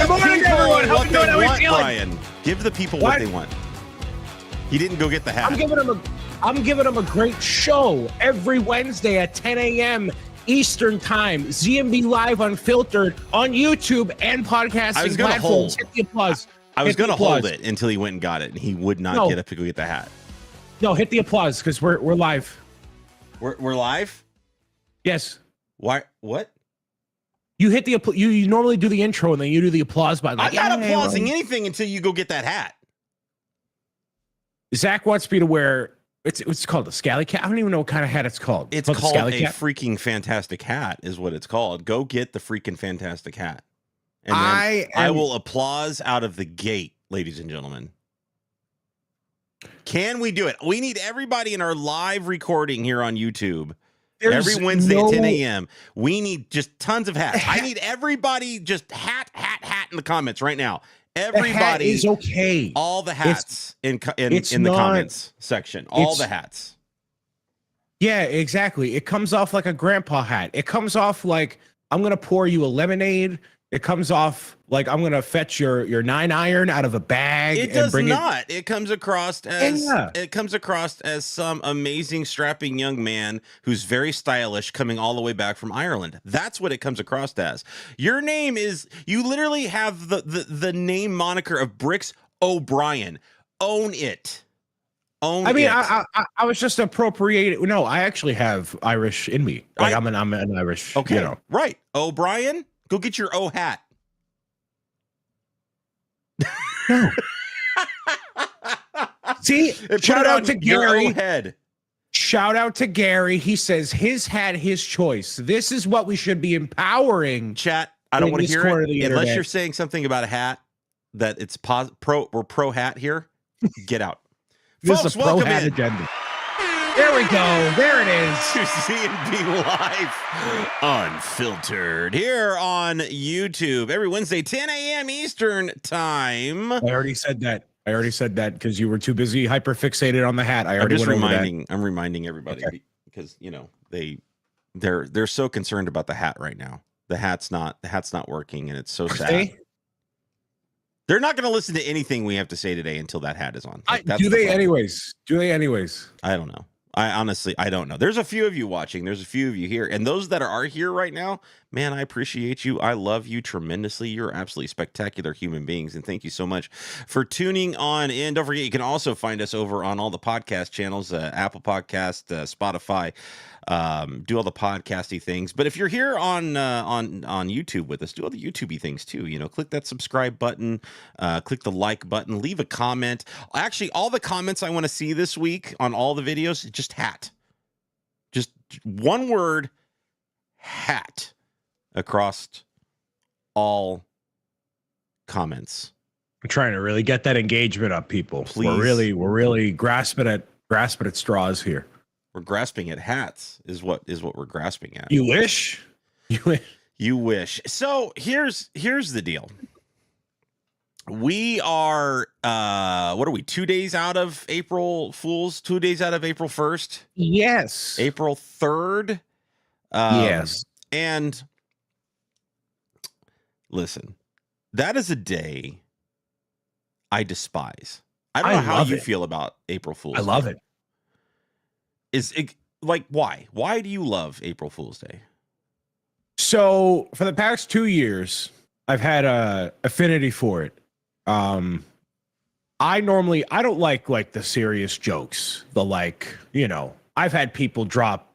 the people How what we they doing? How we want, feeling? Brian. Give the people what they want. He didn't go get the hat. I'm giving them a great show every Wednesday at 10 a.m. Eastern Time. ZMB Live Unfiltered on YouTube and podcasting platforms. Hit the applause. I was going to hold it until he went and got it, and he would not get up to go get the hat. No, hit the applause because we're live. We're live? Yes. Why? What? You hit the you normally do the intro and then you do the applause button. I'm not applauding anything until you go get that hat. Zach wants me to wear it's called a scally cap. I don't even know what kind of hat it's called. It's called a freaking fantastic hat, is what it's called. Go get the freaking fantastic hat. And then I will applause out of the gate, ladies and gentlemen. Can we do it? We need everybody in our live recording here on YouTube. Every Wednesday at 10 a.m. We need just tons of hats. I need everybody just hat in the comments right now. Everybody is okay. All the hats in the comments section. All the hats. Yeah, exactly. It comes off like a grandpa hat. It comes off like I'm gonna pour you a lemonade. It comes off like I'm gonna fetch your 9-iron out of a bag. It does not. It comes across as some amazing strapping young man who's very stylish coming all the way back from Ireland. That's what it comes across as. Your name is, you literally have the name moniker of Bricks O'Brien. Own it. I was just appropriating. No, I actually have Irish in me. Like I'm an Irish. Okay, you know. Right. O'Brien. Go get your O hat. No. See, shout out to Gary. Head. Shout out to Gary. He says his hat, his choice. This is what we should be empowering. Chat. I don't want to hear it unless you're saying something about a hat that it's we're pro hat here. Get out. This is a pro hat agenda. There we go. There it is. To ZMB Live Unfiltered here on YouTube every Wednesday, 10 a.m. Eastern Time. I already said that because you were too busy hyperfixated on the hat. I'm reminding everybody because they're so concerned about the hat right now. The hat's not working, and it's so sad. They're not going to listen to anything we have to say today until that hat is on. Do they anyways? I don't know. I honestly don't know. There's a few of you watching. There's a few of you here. And those that are here right now, man, I appreciate you. I love you tremendously. You're absolutely spectacular human beings. And thank you so much for tuning on in. Don't forget, you can also find us over on all the podcast channels, Apple Podcast, Spotify, do all the podcasty things. But if you're here on YouTube with us, do all the YouTubey things too. You know, click that subscribe button, click the like button, leave a comment. Actually, all the comments I want to see this week on all the videos, just hat. Just one word, hat, across all comments. We're trying to really get that engagement up, people. Please. We're really grasping at straws here. We're grasping at hats is what we're grasping at. You wish. You wish. So here's the deal. We are what are we, 2 days out of April Fools? 2 days out of April 1st? Yes. April 3rd. Yes. And listen, that is a day I despise. I don't know how you feel about April Fools. I love it. Is it like why? Why do you love April Fool's Day? So for the past 2 years, I've had a affinity for it. I don't like the serious jokes. I've had people drop,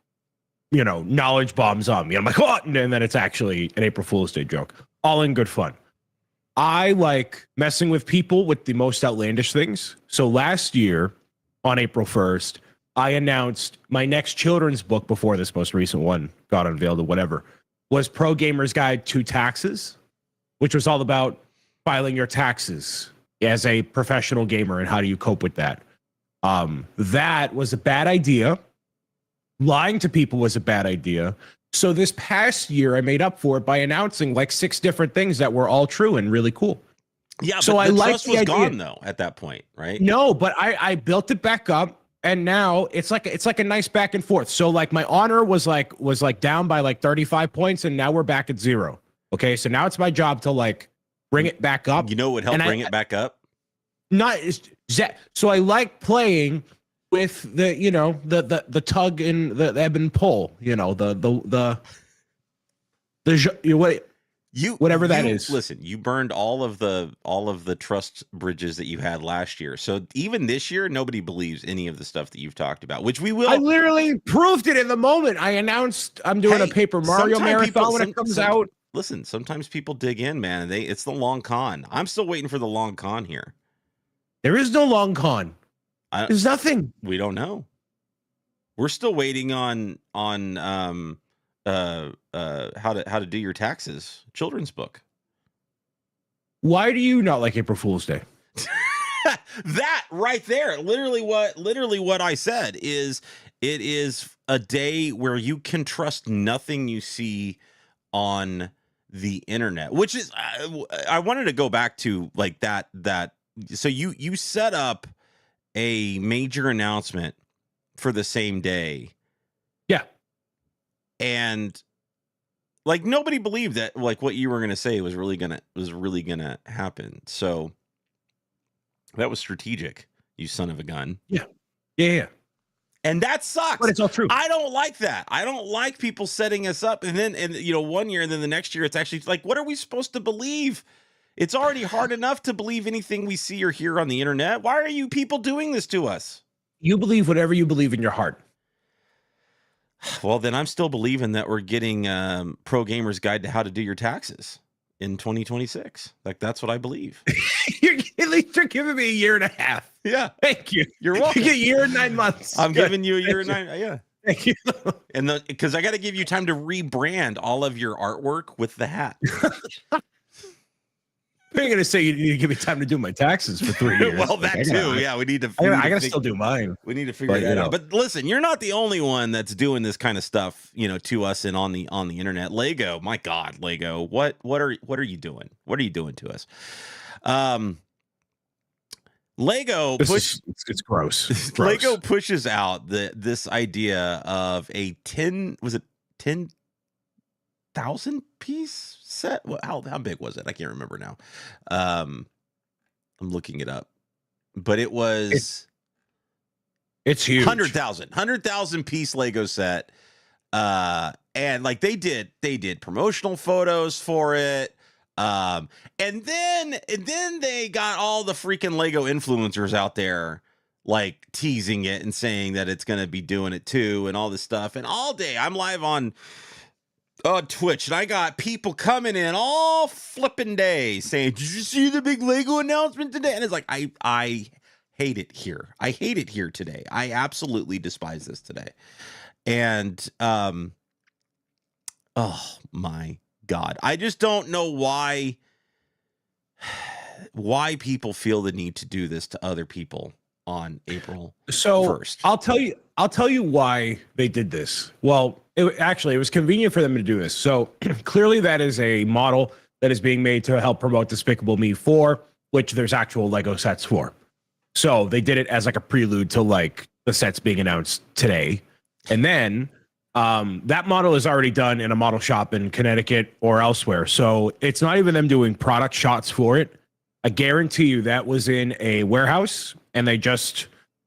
knowledge bombs on me. I'm like, what? And then it's actually an April Fool's Day joke. All in good fun. I like messing with people with the most outlandish things. So last year on April 1st, I announced my next children's book before this most recent one got unveiled or whatever was Pro Gamer's Guide to Taxes, which was all about filing your taxes as a professional gamer and how do you cope with that. That was a bad idea. Lying to people was a bad idea. So this past year, I made up for it by announcing like 6 different things that were all true and really cool. Yeah, so but the trust was gone though at that point, right? No, but I built it back up. And now it's like a nice back and forth. So like my honor was like down by like 35 points, and now we're back at 0. Okay, so now it's my job to like bring it back up. You know what would help bring it back up? Not so I like playing with the the tug and the ebb and pull. Whatever that is. Listen, you burned all of the trust bridges that you had last year. So even this year, nobody believes any of the stuff that you've talked about, which we will. I literally proved it in the moment. I announced I'm doing a Paper Mario marathon when it comes out. Listen, sometimes people dig in, man. It's the long con. I'm still waiting for the long con here. There is no long con. There's nothing. We don't know. We're still waiting on how to do your taxes children's book. Why do you not like April Fool's Day? That right there, literally what I said is, it is a day where you can trust nothing you see on the internet, which is I wanted to go back to like that so you set up a major announcement for the same day. Yeah. And like nobody believed that like what you were going to say was really going to happen. So that was strategic, you son of a gun. Yeah. Yeah. And that sucks. But it's all true. I don't like that. I don't like people setting us up and then one year and then the next year it's actually like, what are we supposed to believe? It's already hard enough to believe anything we see or hear on the internet. Why are you people doing this to us? You believe whatever you believe in your heart. Well, then I'm still believing that we're getting Pro Gamer's Guide to How to Do Your Taxes in 2026. Like, that's what I believe. At least you're giving me a year and a half. Yeah. Thank you. You're welcome. You get a year and 9 months. I'm giving you a year and 9. Yeah. Thank you. And because I got to give you time to rebrand all of your artwork with the hat. You're going to say you need to give me time to do my taxes for 3 years. Well, that too. Yeah, we need to. I got to still do mine. We need to figure that out. But listen, you're not the only one that's doing this kind of stuff, to us and on the internet. Lego, my God, Lego, what are you doing? What are you doing to us? Lego it's gross. It's gross. Lego pushes out this idea of a 10,000 piece set. How big was it? I can't remember now. I'm looking it up, but it's huge. 100,000 piece Lego set. And like they did promotional photos for it. And then they got all the freaking Lego influencers out there like teasing it and saying that it's going to be doing it too and all this stuff. And all day I'm live on Twitch and I got people coming in all flipping day saying, "Did you see the big Lego announcement today?" And it's like, I hate it here. I hate it here today. I absolutely despise this today. And, oh my God, I just don't know why people feel the need to do this to other people on April 1st. I'll tell you why they did this. Well, it was convenient for them to do this. So clearly that is a model that is being made to help promote Despicable Me 4, which there's actual Lego sets for. So they did it as like a prelude to like the sets being announced today. And then that model is already done in a model shop in Connecticut or elsewhere. So it's not even them doing product shots for it. I guarantee you that was in a warehouse and they just,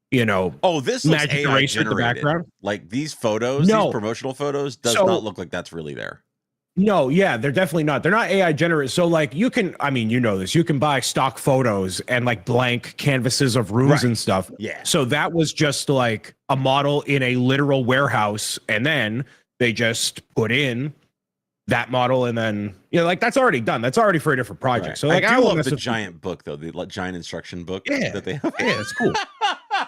this looks AI generated. The background. Like these photos, these promotional photos does not look like that's really there. No, yeah, they're definitely not. They're not AI generated. So like you can buy stock photos and like blank canvases of rooms and stuff. Yeah. So that was just like a model in a literal warehouse. And then they just put in that model. And then, like that's already done. That's already for a different project. Right. So like I love the giant book though, the giant instruction book that they have. Yeah, it's cool.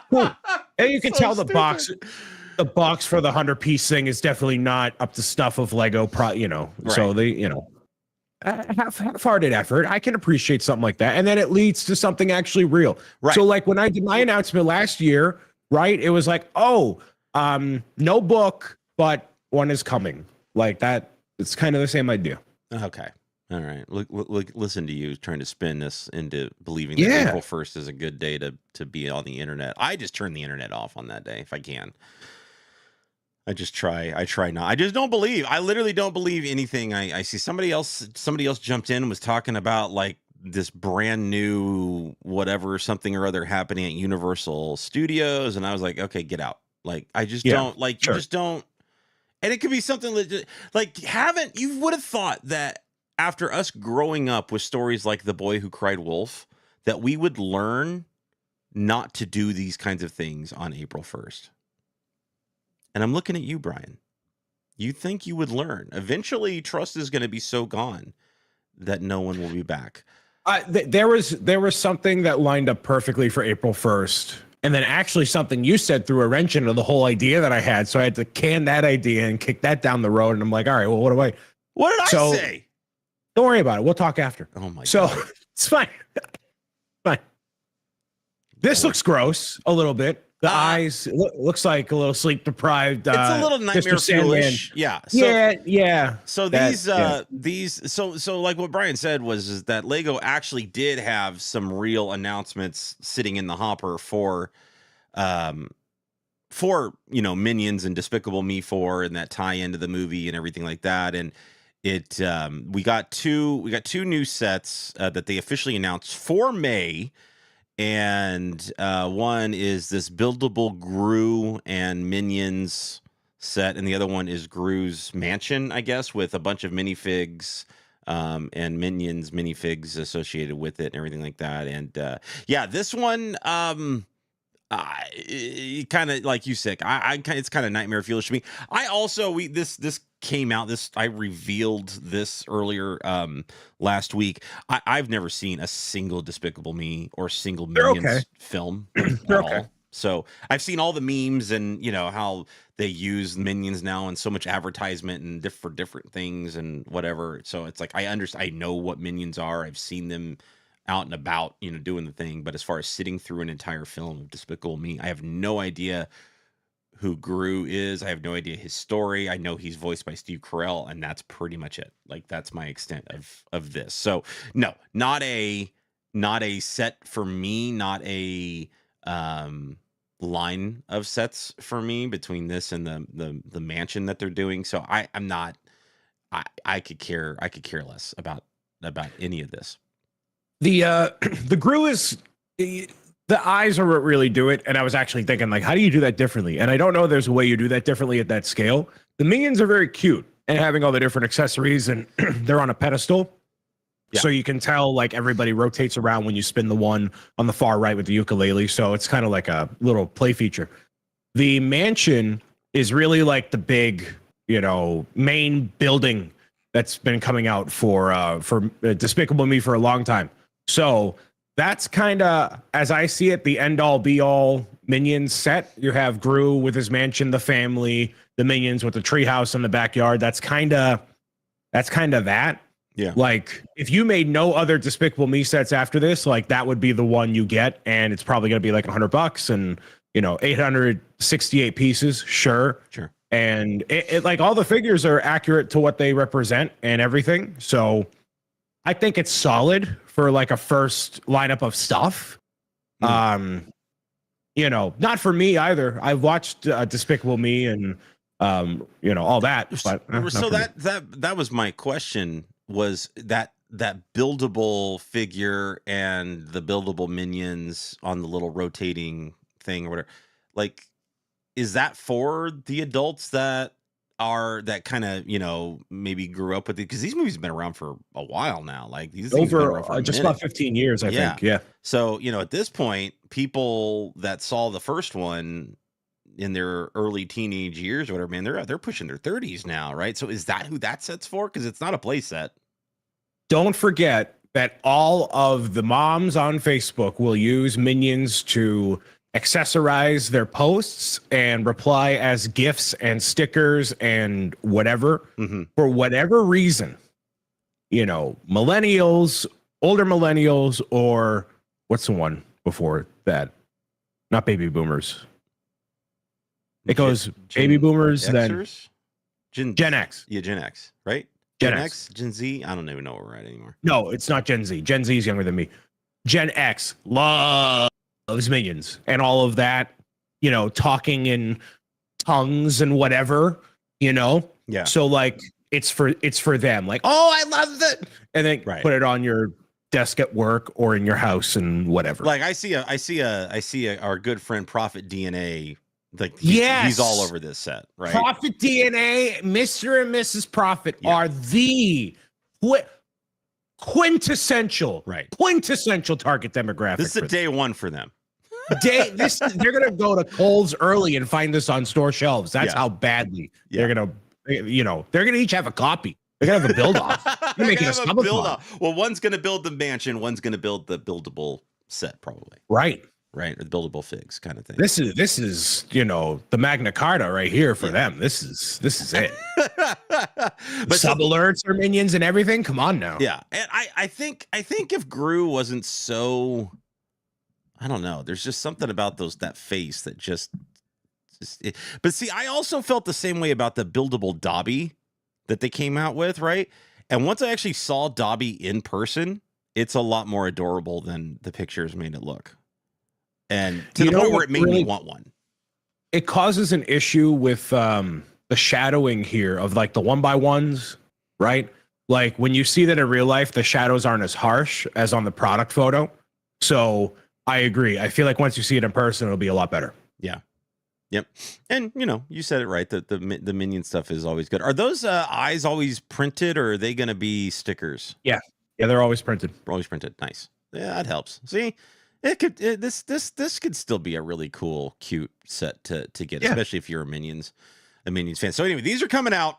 Cool. And you can tell the box. The box for the 100-piece thing is definitely not up to stuff of Lego, So they, half-hearted effort. I can appreciate something like that, and then it leads to something actually real. Right. So, like when I did my announcement last year, right? It was like, no book, but one is coming. Like that. It's kind of the same idea. Okay. All right. Look, listen to you trying to spin this into believing that April 1st is a good day to be on the internet. I just turn the internet off on that day if I can. I try not. I just don't believe. I literally don't believe anything I see. Somebody else jumped in and was talking about like this brand new whatever something or other happening at Universal Studios, and I was like, okay, get out. Like I just Yeah, don't like you sure. just don't. And it could be something legit. Like you would have thought that after us growing up with stories like The Boy Who Cried Wolf, that we would learn not to do these kinds of things on April 1st. And I'm looking at you, Brian. You think you would learn. Eventually, trust is going to be so gone that no one will be back. There was something that lined up perfectly for April 1st. And then actually something you said threw a wrench into the whole idea that I had. So I had to can that idea and kick that down the road. And I'm like, all right, well, what do I? What did I say? Don't worry about it. We'll talk after. Oh my God. God. It's fine. Fine. This looks gross a little bit. The eyes looks like a little sleep deprived. It's a little nightmare fuelish. Yeah. So, yeah. So so like what Brian said is that Lego actually did have some real announcements sitting in the hopper for Minions and Despicable Me 4 and that tie into the movie and everything like that. And we got two new sets that they officially announced for May. And one is this buildable Gru and Minions set, and the other one is Gru's mansion, I guess, with a bunch of minifigs and Minions minifigs associated with it and everything like that. And this one, kind of like you said, it's kind of nightmare fuelish to me. I also this came out. I revealed this earlier last week. I've never seen a single Despicable Me or single Minions film at all. So I've seen all the memes and how they use Minions now and so much advertisement and for different things and whatever. So it's like I know what Minions are. I've seen them out and about, doing the thing. But as far as sitting through an entire film of Despicable Me, I have no idea who Gru is. I have no idea his story. I know he's voiced by Steve Carell, and that's pretty much it. Like that's my extent of this. So no, not a set for me, not a line of sets for me between this and the mansion that they're doing. So I'm not. I could care less about any of this. The Gru is the eyes are what really do it. And I was actually thinking, like, how do you do that differently? And I don't know there's a way you do that differently at that scale. The Minions are very cute and having all the different accessories, and they're on a pedestal. Yeah. So you can tell, like, everybody rotates around when you spin the one on the far right with the ukulele. So it's kind of like a little play feature. The mansion is really like the big, main building that's been coming out for Despicable Me for a long time. So that's kind of, as I see it, the end all be all Minions set. You have Gru with his mansion, the family, the Minions with the treehouse in the backyard. That's kind of that. Yeah. Like if you made no other Despicable Me sets after this, like that would be the one you get, and it's probably going to be like $100 and 868 pieces. Sure. And it like all the figures are accurate to what they represent and everything. So I think it's solid for like a first lineup of stuff. Not for me either. I've watched Despicable Me and all that. But so that was my question, was that buildable figure and the buildable Minions on the little rotating thing or whatever. Like, is that for the adults that kind of maybe grew up with it, because these movies have been around for a while now, like these over just about 15 years I think. Yeah, so at this point, people that saw the first one in their early teenage years or whatever, man, they're pushing their 30s now, right? So is that who that set's for? Because it's not a play set. Don't forget that all of the moms on Facebook will use Minions to accessorize their posts and reply as gifs and stickers and whatever. For whatever reason, millennials, older millennials, or what's the one before that? Not baby boomers. It goes baby boomers, then Gen X. Yeah, Gen X, right? Gen X, Gen Z. I don't even know where we're at anymore. No, it's not Gen Z. Gen Z is younger than me. Gen X loves Minions and all of that, talking in tongues and whatever, you know. Yeah. So like it's for them. Like, oh, I love that, and then Right. put it on your desk at work or in your house and whatever. Like I see our good friend Prophet DNA. Like Yes. he's all over this set, right? Prophet DNA, Mr. and Mrs. Prophet Yeah. are the quintessential target demographic. This is a day one for them. They're gonna go to Kohl's early and find this on store shelves. That's how badly they're gonna, they're gonna each have a copy. They're gonna have a build off. They're making a build off. Well, one's gonna build the mansion, one's gonna build the buildable set, probably. Right. Or the buildable figs kind of thing. This is the Magna Carta right here for them. This is it. But sub alerts or minions and everything. Come on now. Yeah, and I think if Gru wasn't so, I don't know. There's just something about that face that but see, I also felt the same way about the buildable Dobby that they came out with, right? And once I actually saw Dobby in person, it's a lot more adorable than the pictures made it look. And to the point where it made me want one. It causes an issue with the shadowing here of like the 1x1s, right? Like when you see that in real life, the shadows aren't as harsh as on the product photo. So I agree. I feel like once you see it in person, it'll be a lot better. Yeah. Yep. And you said it right. The minion stuff is always good. Are those eyes always printed, or are they going to be stickers? Yeah. Yeah, they're always printed. Always printed. Nice. Yeah, that helps. See, this could still be a really cool, cute set to get, especially if you're a Minions fan. So anyway, these are coming out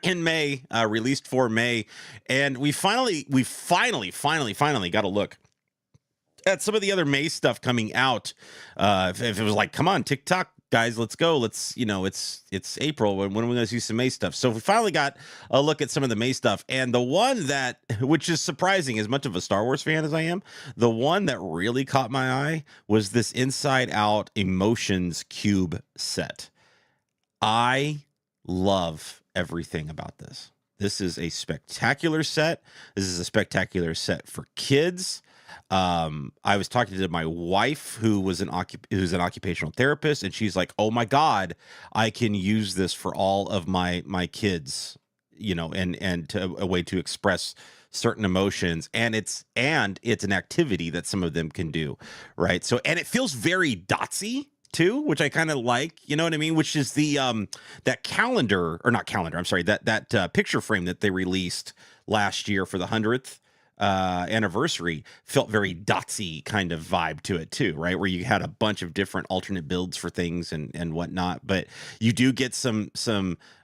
in May, released for May, and we finally got a look at some of the other May stuff coming out. If it was like, come on, TikTok guys, let's go. Let's, it's April. When are we going to see some May stuff? So we finally got a look at some of the May stuff. And the one which is surprising, as much of a Star Wars fan as I am, the one that really caught my eye was this Inside Out Emotions Cube set. I love everything about this. This is a spectacular set. This is a spectacular set for kids. I was talking to my wife, who's an occupational therapist, and she's like, "Oh my God, I can use this for all of my kids, and a way to express certain emotions, and it's an activity that some of them can do, right? So, and it feels very dotsy too, which I kind of like, you know what I mean? Which is the that calendar, or not calendar, I'm sorry, that picture frame that they released last year for the 100th anniversary felt very dotsy kind of vibe to it too, right? Where you had a bunch of different alternate builds for things and whatnot, but you do get some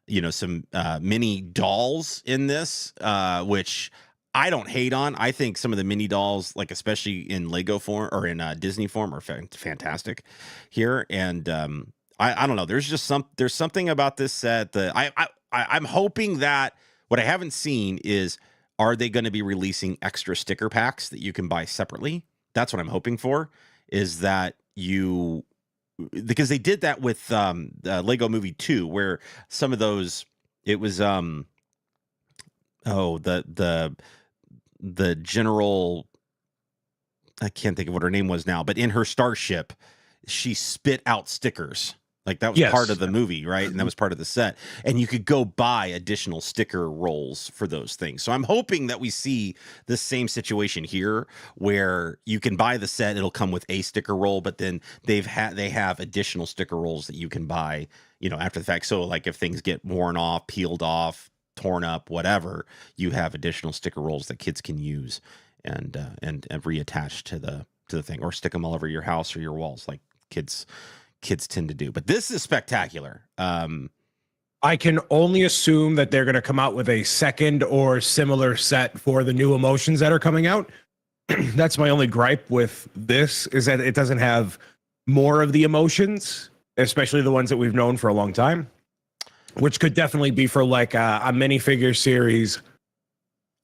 mini dolls in this, which I don't hate on. I think some of the mini dolls, like especially in Lego form or in Disney form, are fantastic here. And I don't know. There's something about this set that I'm hoping that what I haven't seen is, are they going to be releasing extra sticker packs that you can buy separately? That's what I'm hoping for, is that because they did that with Lego Movie 2, where some of those, it was the general, I can't think of what her name was now, but in her starship, she spit out stickers. Like that was part of the movie, right? And that was part of the set. And you could go buy additional sticker rolls for those things. So I'm hoping that we see the same situation here, where you can buy the set, it'll come with a sticker roll, but then they have additional sticker rolls that you can buy, after the fact. So like if things get worn off, peeled off, torn up, whatever, you have additional sticker rolls that kids can use and reattach to the thing, or stick them all over your house or your walls, like kids tend to do. But this is spectacular. I can only assume that they're going to come out with a second or similar set for the new emotions that are coming out. That's my only gripe with this, is that it doesn't have more of the emotions, especially the ones that we've known for a long time, which could definitely be for like a minifigure series.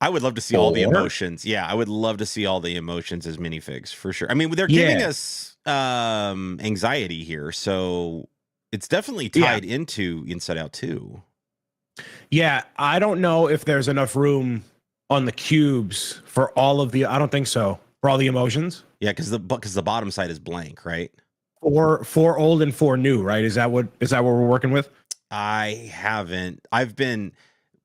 I would love to see all the emotions. Yeah, I would love to see all the emotions as minifigs for sure. I mean, they're giving us anxiety here, so it's definitely tied into Inside Out 2. Yeah, I don't know if there's enough room on the cubes for all of the, I don't think so, for all the emotions. Yeah, because the bottom side is blank, right? four old and four new, right? Is that what we're working with? I haven't.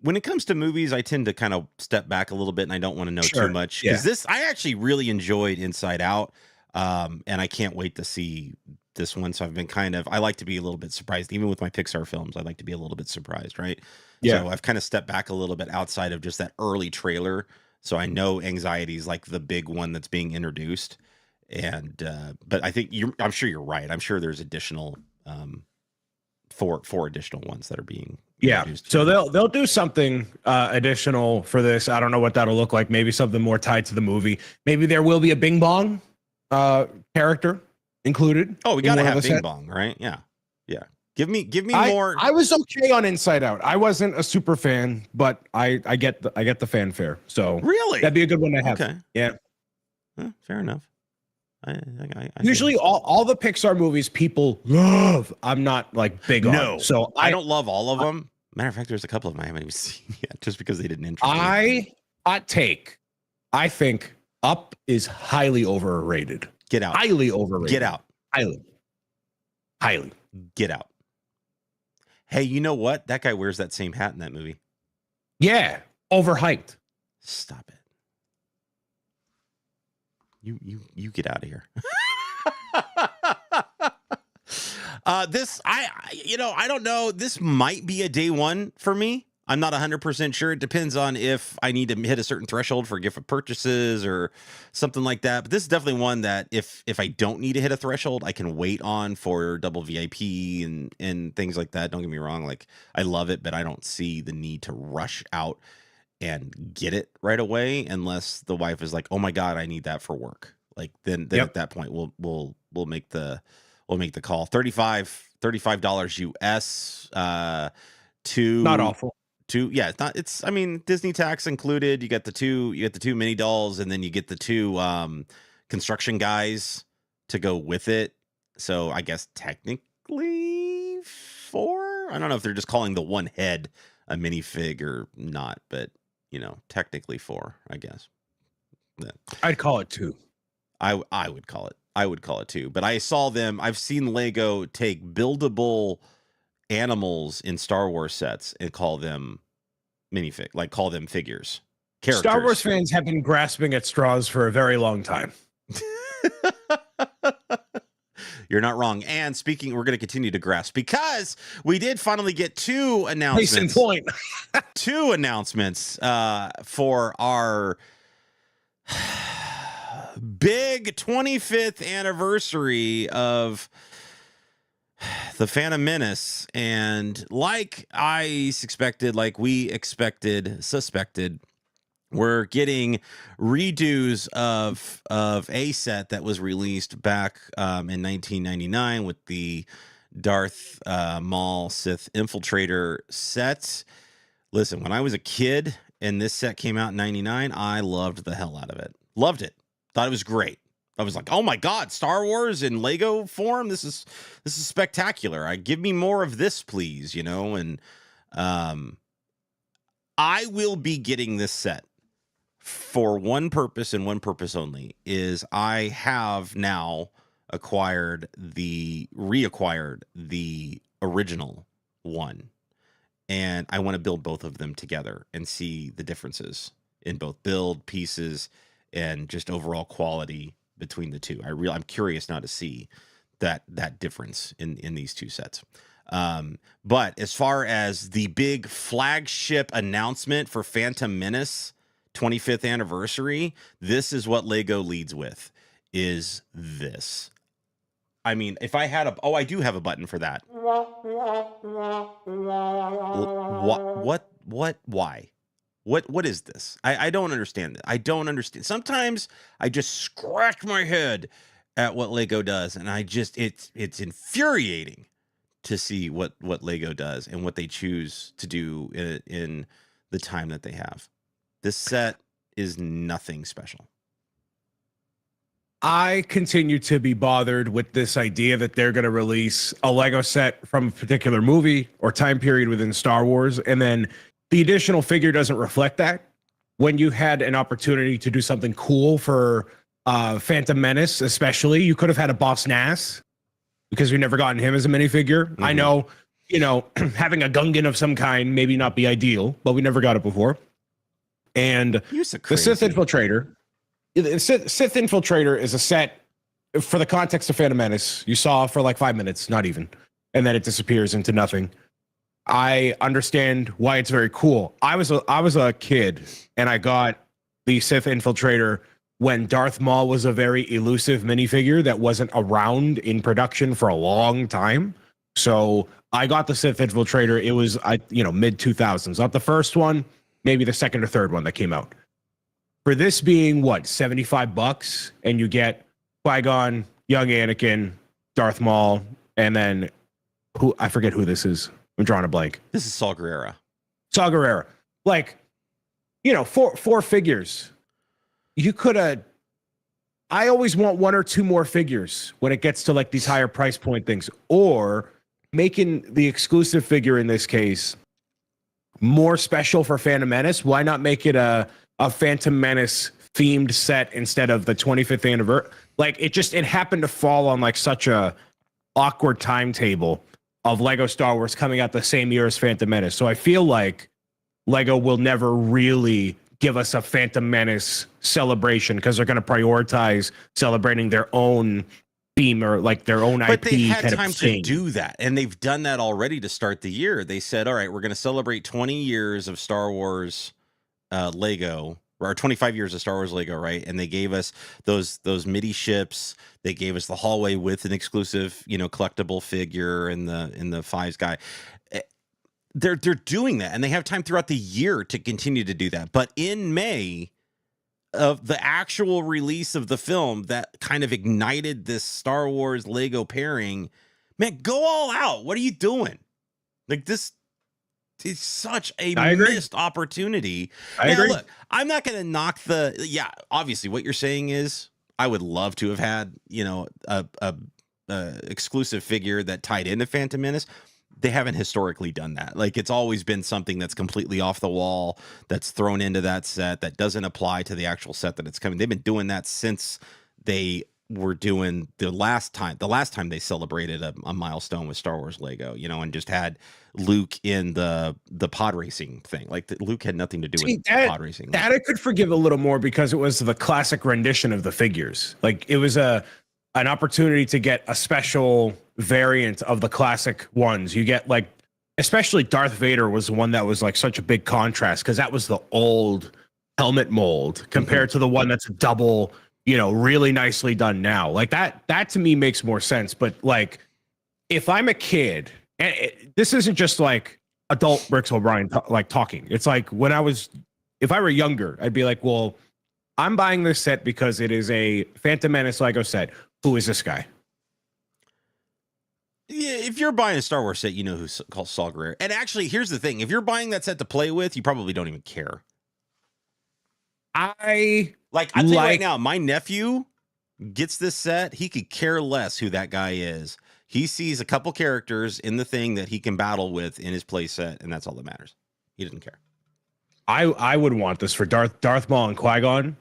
When it comes to movies, I tend to kind of step back a little bit and I don't want to know too Sure. much. Yeah. Because I actually really enjoyed Inside Out. And I can't wait to see this one. So I like to be a little bit surprised. Even with my Pixar films, I like to be a little bit surprised, right? Yeah. So I've kind of stepped back a little bit outside of just that early trailer. So I know Anxiety is like the big one that's being introduced. And but I think I'm sure you're right. I'm sure there's additional four additional ones that are being introduced. So they'll do something additional for this. I don't know what that'll look like. Maybe something more tied to the movie. Maybe there will be a Bing Bong character included. Oh, we gotta have Bing Bong, right? Yeah. Give me more. I was okay on Inside Out. I wasn't a super fan, but I get the fanfare. So really, that'd be a good one to have. Okay. Yeah. Fair enough. I Usually all the Pixar movies people love. I'm not like big on. So I don't love all of them. Matter of fact, there's a couple of them I haven't even seen yet, just because they didn't interest me. I think Up is highly overrated. Get Out. Highly overrated. Get Out. Highly. Get Out. Hey, you know what? That guy wears that same hat in that movie. Yeah. Overhyped. Stop it. You get out of here. I don't know. This might be a day one for me. I'm not 100% sure. It depends on if I need to hit a certain threshold for gift purchases or something like that. But this is definitely one that if I don't need to hit a threshold, I can wait on for double VIP and things like that. Don't get me wrong. Like, I love it, but I don't see the need to rush out and get it right away unless the wife is like, "Oh my God, I need that for work." Like then at that point we'll make the call. $35 US to not awful. I mean, Disney tax included. You get the two mini dolls, and then you get the two construction guys to go with it. So I guess technically 4. I don't know if they're just calling the one head a minifig or not, but technically 4, I guess. I'd call it 2. I would call it 2. But I've seen Lego take buildable animals in Star Wars sets and call them call them figures. Characters. Star Wars fans have been grasping at straws for a very long time. You're not wrong. And speaking, we're going to continue to grasp because we did finally get 2 announcements. Case in point. 2 announcements for our big 25th anniversary of The Phantom Menace. And like we suspected, we're getting redos of a set that was released back in 1999 with the Darth Maul Sith Infiltrator set. Listen, when I was a kid and this set came out in 99, I loved the hell out of it. Loved it. Thought it was great. I was like, "Oh my God, Star Wars in Lego form. This is spectacular. Give me more of this, please." And I will be getting this set for one purpose and one purpose only. Is I have now reacquired the original one, and I want to build both of them together and see the differences in both build pieces and just overall quality between the two. I'm curious now to see that difference in these two sets. But as far as the big flagship announcement for Phantom Menace 25th anniversary, this is what Lego leads with, is this. I mean, if I had I do have a button for that. Why? What is this? I don't understand it. I don't understand. Sometimes I just scratch my head at what Lego does, and it's infuriating to see what Lego does and what they choose to do in the time that they have. This set is nothing special. I continue to be bothered with this idea that they're going to release a Lego set from a particular movie or time period within Star Wars, and then the additional figure doesn't reflect that. When you had an opportunity to do something cool for Phantom Menace, especially, you could have had a Boss Nass because we've never gotten him as a minifigure. I know, having a Gungan of some kind maybe not be ideal, but we never got it before. And the Sith Infiltrator, Sith Infiltrator is a set for the context of Phantom Menace. You saw for like 5 minutes, not even, and then it disappears into nothing. I understand why it's very cool. I was a kid, and I got the Sith Infiltrator when Darth Maul was a very elusive minifigure that wasn't around in production for a long time. So I got the Sith Infiltrator. It was mid 2000s, not the first one, maybe the second or third one that came out. For this being what, $75, and you get Qui-Gon, young Anakin, Darth Maul, and then I forget who this is. I'm drawing a blank. This is Saw Gerrera. Saw Gerrera. Like, four figures. You could have. I always want one or two more figures when it gets to like these higher price point things, or making the exclusive figure in this case more special for Phantom Menace. Why not make it a Phantom Menace themed set instead of the 25th anniversary? Like, it happened to fall on like such a awkward timetable of Lego Star Wars coming out the same year as Phantom Menace. So I feel like Lego will never really give us a Phantom Menace celebration because they're going to prioritize celebrating their own theme or like their own IP. But they had kind time of thing. to do that, and they've done that already to start the year. They said, all right, we're going to celebrate 20 years of Star Wars Lego, or 25 years of Star Wars Lego, right? And they gave us those MIDI ships. They gave us the hallway with an exclusive, collectible figure in the Fives guy. They're doing that, and they have time throughout the year to continue to do that. But in May of the actual release of the film that kind of ignited this Star Wars Lego pairing, man, go all out. What are you doing? Like, this is such a missed opportunity. I agree. Look, I'm not going to knock obviously what you're saying is I would love to have had, a exclusive figure that tied into Phantom Menace. They haven't historically done that. Like, it's always been something that's completely off the wall, that's thrown into that set, that doesn't apply to the actual set that it's coming. They've been doing that since they were doing the last time they celebrated a milestone with Star Wars Lego, and just had Luke in the pod racing thing. Like, Luke had nothing to do with pod racing. That I could forgive a little more because it was the classic rendition of the figures. Like, it was an opportunity to get a special variant of the classic ones. You get like, especially Darth Vader was the one that was like such a big contrast because that was the old helmet mold compared to the one that's a double, really nicely done now. Like, that to me makes more sense. But like, if I'm a kid, and this isn't just like adult Bricks O'Brien talking. It's like if I were younger, I'd be like, well, I'm buying this set because it is a Phantom Menace Lego set. Who is this guy? Yeah, if you're buying a Star Wars set, you know who's called Saw Gerrera. And actually, here's the thing. If you're buying that set to play with, you probably don't even care. I'll tell you right now, my nephew gets this set. He could care less who that guy is. He sees a couple characters in the thing that he can battle with in his play set, and that's all that matters. He doesn't care. I would want this for Darth Maul and Qui-Gon.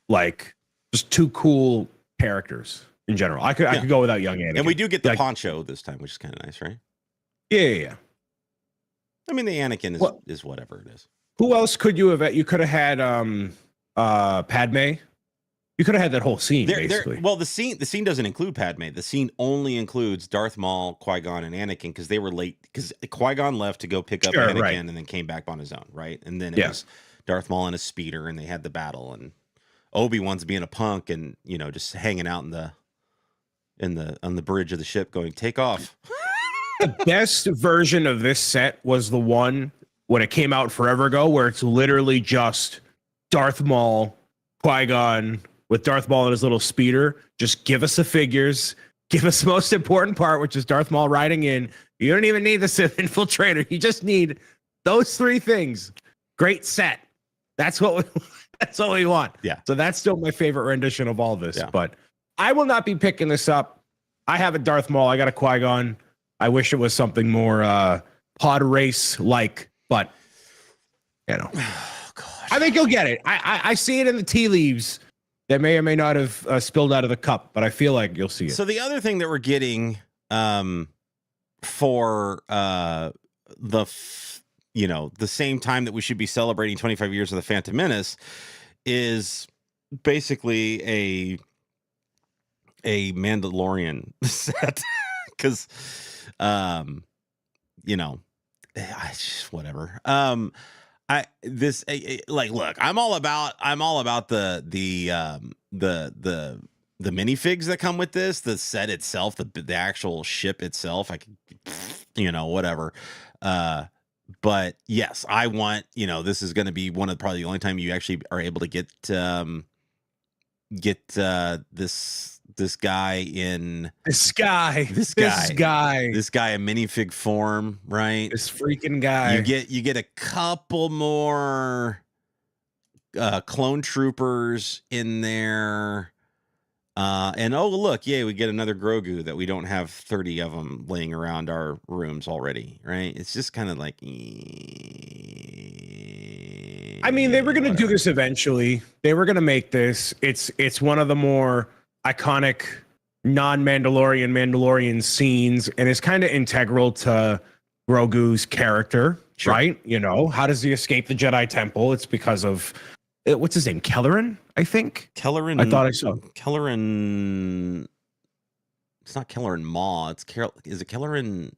Like, just two cool characters in general. I could go without young Anakin. And we do get the poncho this time, which is kind of nice, right? Yeah. I mean, the Anakin is whatever it is. Who else could you have? You could have had Padme. You could have had that whole scene, basically. Well, the scene doesn't include Padme. The scene only includes Darth Maul, Qui-Gon, and Anakin because they were late. Because Qui-Gon left to go pick up Anakin and then came back on his own, right? And then it was Darth Maul and a speeder, and they had the battle. And Obi-Wan's being a punk and just hanging out on the bridge of the ship, going, "Take off." The best version of this set was the one when it came out forever ago, where it's literally just Darth Maul, Qui-Gon, with Darth Maul and his little speeder. Just give us the figures. Give us the most important part, which is Darth Maul riding in. You don't even need the Sith Infiltrator. You just need those three things. Great set. That's what we want. Yeah. So that's still my favorite rendition of all this. Yeah. But I will not be picking this up. I have a Darth Maul. I got a Qui-Gon. I wish it was something more pod race like, but Oh, God. I think you'll get it. I see it in the tea leaves that may or may not have spilled out of the cup, but I feel like you'll see it. So the other thing that we're getting for the the same time that we should be celebrating 25 years of the Phantom Menace is basically a Mandalorian set because I just whatever. Look, I'm all about the minifigs that come with this, the set itself, the actual ship itself. I could, whatever. But yes, I want, this is going to be one of probably the only time you actually are able to get this guy in this guy in minifig form, right? This freaking guy. You get a couple more clone troopers in there. And oh look, yay, we get another Grogu that we don't have 30 of them laying around our rooms already, right? It's just kind of like I mean, they were going to do this eventually. They were going to make this. It's one of the more iconic Mandalorian scenes, and it's kind of integral to Grogu's character, sure. Right? How does he escape the Jedi Temple? It's because of what's his name? Kelleran, I think. Kelleran. I thought I saw Kelleran. It's not Kelleran Maw. Is it Kelleran?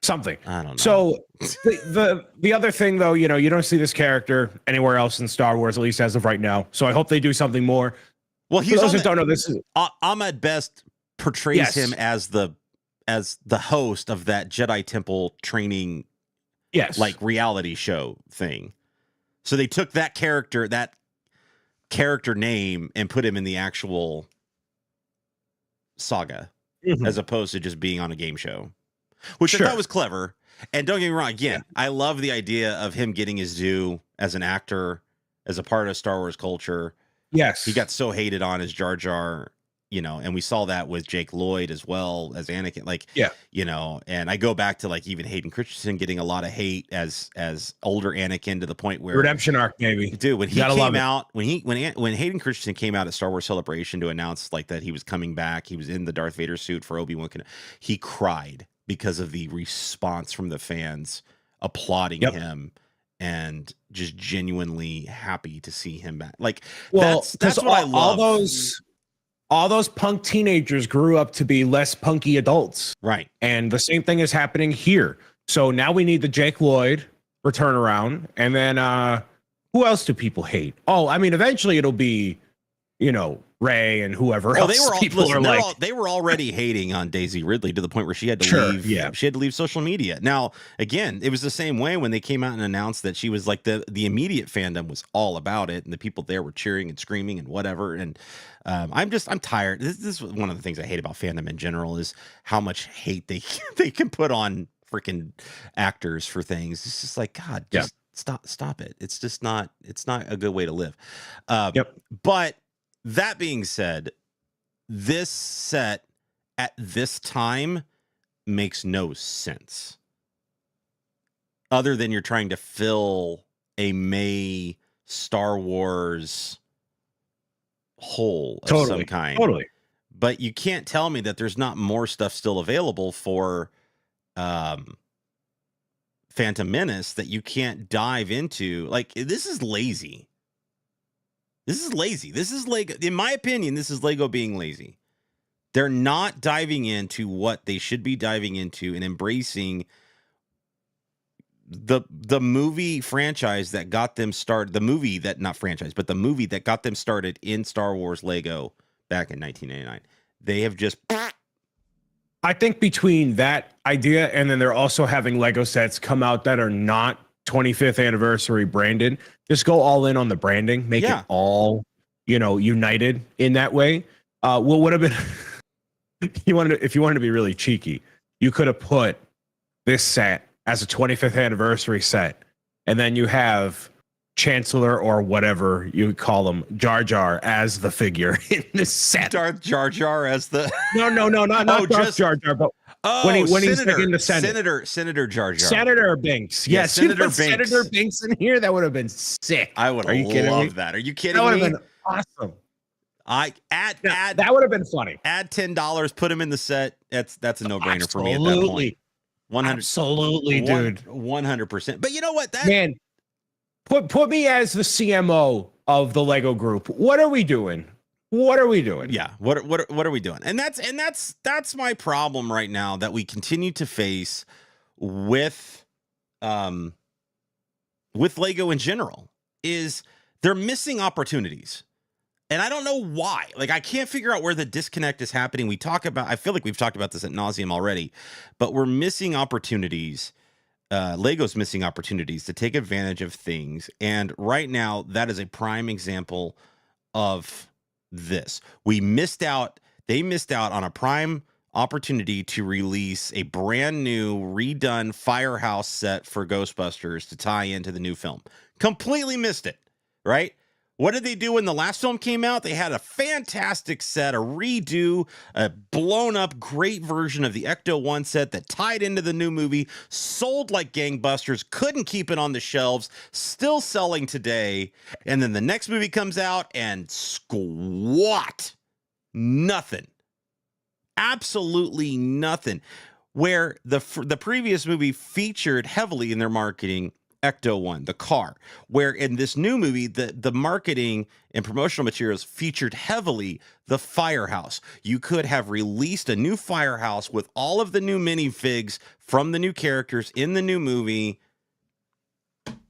Something. I don't know. So the other thing, though, you don't see this character anywhere else in Star Wars, at least as of right now. So I hope they do something more. Well, For those that don't know, this is Ahmed Best portrays him as the host of that Jedi Temple training, like reality show thing. So they took that character name, and put him in the actual saga, as opposed to just being on a game show, which I thought was clever. And don't get me wrong, again, I love the idea of him getting his due as an actor, as a part of Star Wars culture. Yes. He got so hated on as Jar Jar, and we saw that with Jake Lloyd as well as Anakin. And I go back to like even Hayden Christensen getting a lot of hate as older Anakin, to the point where redemption arc, maybe. Dude, when he came out, when Hayden Christensen came out at Star Wars Celebration to announce like that he was coming back, he was in the Darth Vader suit for Obi-Wan. He cried because of the response from the fans applauding him. And just genuinely happy to see him back. Like, that's what I love. All those punk teenagers grew up to be less punky adults. Right. And the same thing is happening here. So now we need the Jake Lloyd return around. And then who else do people hate? Oh, I mean, eventually it'll be, Ray and whoever else. They were already hating on Daisy Ridley to the point where she had to leave. Yeah. She had to leave social media. Now, again, it was the same way when they came out and announced that she was like the immediate fandom was all about it, and the people there were cheering and screaming and whatever. And I'm tired. This is one of the things I hate about fandom in general, is how much hate they can put on freaking actors for things. It's just like, God, just stop it. It's just not a good way to live. But that being said, this set at this time makes no sense, other than you're trying to fill a May Star Wars hole of some kind. Totally. But you can't tell me that there's not more stuff still available for Phantom Menace that you can't dive into. Like, this is lazy. This is lazy. This is Lego. In my opinion, this is Lego being lazy. They're not diving into what they should be diving into and embracing the movie franchise that got them started. The movie that got them started in Star Wars Lego back in 1989. They have just... I think between that idea and then they're also having Lego sets come out that are not 25th anniversary branded, just go all in on the branding, make it all, united in that way. What would have been, if you wanted to be really cheeky, you could have put this set as a 25th anniversary set, and then you have Chancellor or whatever you call him, Jar Jar, as the figure in this set. Jar Jar as the not just Jar Jar, but when he's like in the Senate. Senator Jar Jar. Senator Binks. Yes, Senator Binks. Senator Binks in here. That would have been sick. I would have loved that. Are you kidding me? That would have been awesome. That would have been funny. Add $10, put him in the set. That's a no-brainer for me at that Absolutely. point. 100, Absolutely, dude. 100%. But you know what? Man, put me as the CMO of the Lego group. What are we doing? What are we doing? Yeah. What are we doing? And that's my problem right now that we continue to face with Lego in general is they're missing opportunities. And I don't know why. Like, I can't figure out where the disconnect is happening. I feel like we've talked about this ad nauseum already, but we're missing opportunities. Lego's missing opportunities to take advantage of things. And right now, that is a prime example of this. They missed out on a prime opportunity to release a brand new redone Firehouse set for Ghostbusters to tie into the new film. Completely missed it, right? What did they do when the last film came out? They had a fantastic set, a redo, a blown up great version of the Ecto-1 set that tied into the new movie, sold like gangbusters, couldn't keep it on the shelves, still selling today. And then the next movie comes out and squat. Nothing. Absolutely nothing. Where the previous movie featured heavily in their marketing Ecto-1, the car, where in this new movie, the marketing and promotional materials featured heavily the Firehouse. You could have released a new Firehouse with all of the new minifigs from the new characters in the new movie.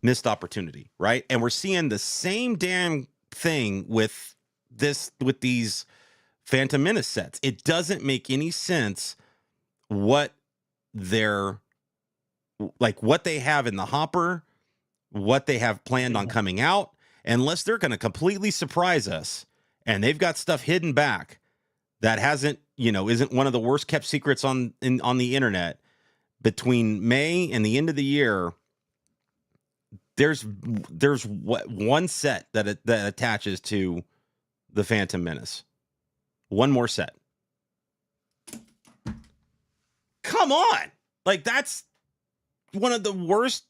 Missed opportunity, right? And we're seeing the same damn thing with these Phantom Menace sets. It doesn't make any sense what they have in the hopper, what they have planned on coming out, unless they're going to completely surprise us and they've got stuff hidden back that isn't one of the worst kept secrets on the internet. Between May and the end of the year, there's one set that attaches to the Phantom Menace. One more set. Come on. Like, that's one of the worst.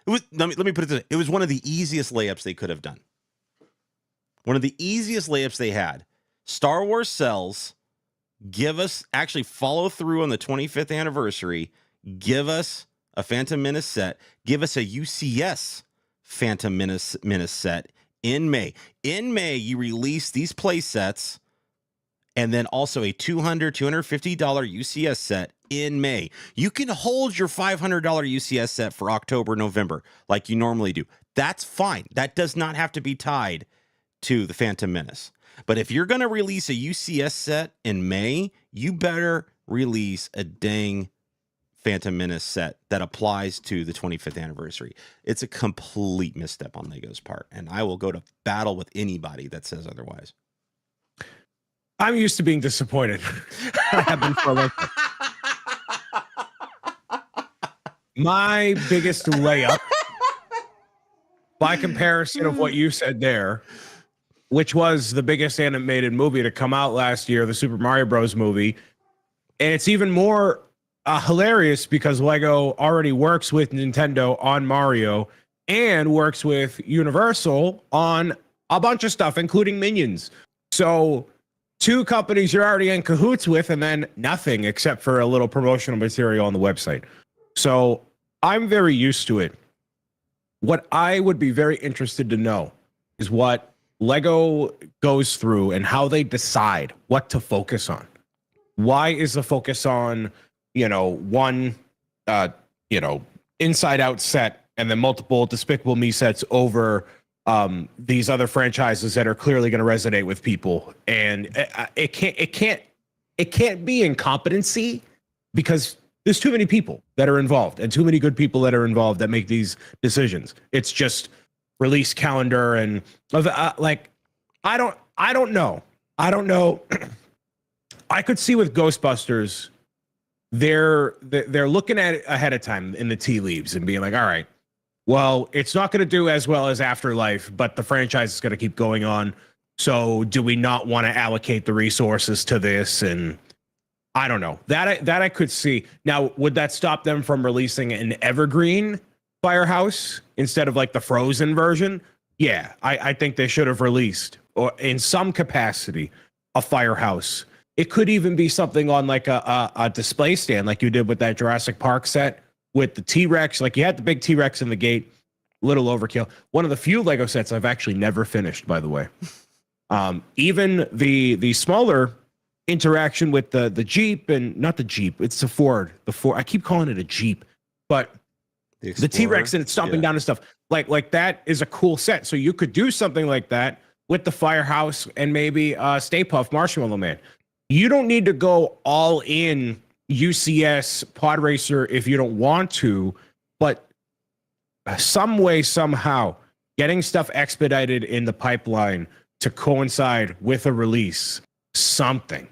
Let me put it this way. It was one of the easiest layups they could have done. One of the easiest layups they had. Star Wars sells. Actually follow through on the 25th anniversary. Give us a Phantom Menace set. Give us a UCS Phantom Menace set in May. In May, you release these play sets and then also a $250 UCS set in May. You can hold your $500 UCS set for October, November, like you normally do. That's fine. That does not have to be tied to the Phantom Menace. But if you're going to release a UCS set in May, you better release a dang Phantom Menace set that applies to the 25th anniversary. It's a complete misstep on Lego's part, and I will go to battle with anybody that says otherwise. I'm used to being disappointed. I have been for a long time. My biggest layup, by comparison of what you said there, which was the biggest animated movie to come out last year, the Super Mario Bros. Movie. And it's even more hilarious because Lego already works with Nintendo on Mario and works with Universal on a bunch of stuff, including Minions. So two companies you're already in cahoots with, and then nothing except for a little promotional material on the website. So I'm very used to it. What I would be very interested to know is what Lego goes through and how they decide what to focus on. Why is the focus on, one, Inside Out set and then multiple Despicable Me sets over these other franchises that are clearly going to resonate with people? And it can't be incompetency, because there's too many people that are involved and too many good people that are involved that make these decisions. It's just release calendar and I don't know. I could see with Ghostbusters, they're looking at it ahead of time in the tea leaves and being like, all right, well, it's not going to do as well as Afterlife, but the franchise is going to keep going on. So do we not want to allocate the resources to this? And I don't know. That I could see. Now, would that stop them from releasing an evergreen Firehouse instead of like the Frozen version? Yeah, I think they should have released, or in some capacity, a firehouse. It could even be something on like a display stand, like you did with that Jurassic Park set with the T-Rex. Like you had the big T-Rex in the gate, little overkill. One of the few Lego sets I've actually never finished, by the way. Even the smaller interaction with the Jeep, and not the Jeep, it's the Ford. The Ford. I keep calling it a Jeep, but the T-Rex and it's stomping down and stuff. Like that is a cool set. So you could do something like that with the firehouse and maybe Stay Puft Marshmallow Man. You don't need to go all in UCS Pod Racer if you don't want to, but some way, somehow, getting stuff expedited in the pipeline to coincide with a release, something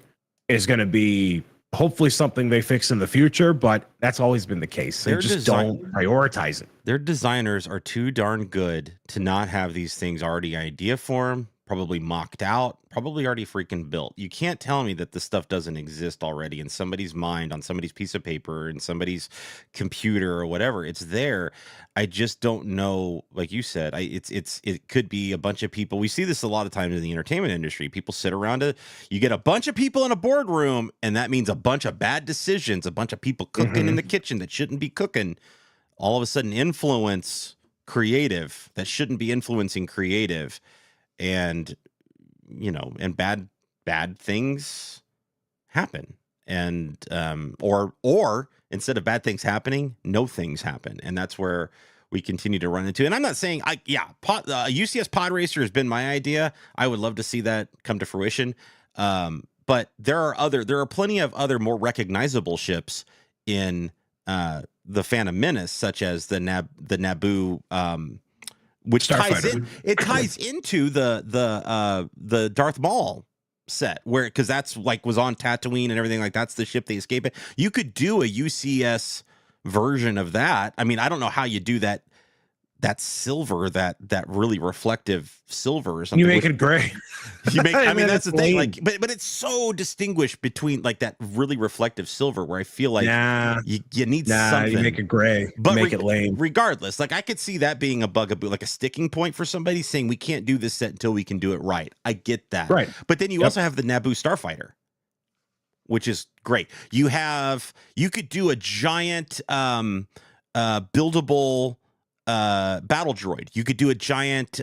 is going to be hopefully something they fix in the future, but that's always been the case. They just don't prioritize it. Their designers are too darn good to not have these things already idea form, probably mocked out, probably already freaking built. You can't tell me that this stuff doesn't exist already in somebody's mind, on somebody's piece of paper, in somebody's computer or whatever. It's there. I just don't know. Like you said, it could be a bunch of people. We see this a lot of times in the entertainment industry. People sit around you get a bunch of people in a boardroom, and that means a bunch of bad decisions, a bunch of people cooking in the kitchen that shouldn't be cooking. All of a sudden influence creative that shouldn't be influencing creative. And and bad things happen, and or instead of bad things happening, no things happen, and that's where we continue to run into. And I'm not saying UCS Pod Racer has been my idea. I would love to see that come to fruition, but there are plenty of other more recognizable ships in the Phantom Menace, such as the Naboo. Which ties into the Darth Maul set, where because that's like was on Tatooine and everything, like that's the ship they escape it. You could do a UCS version of that. I mean, I don't know how you do that silver, that really reflective silver or something. You make it gray. You make I mean that's the thing, like but it's so distinguished between like that really reflective silver where I feel like you need something. You make it gray, but make it lame. Regardless, like I could see that being a bugaboo, like a sticking point for somebody saying we can't do this set until we can do it right. I get that. Right. But then you also have the Naboo Starfighter, which is great. You could do a giant buildable battle droid. You could do a giant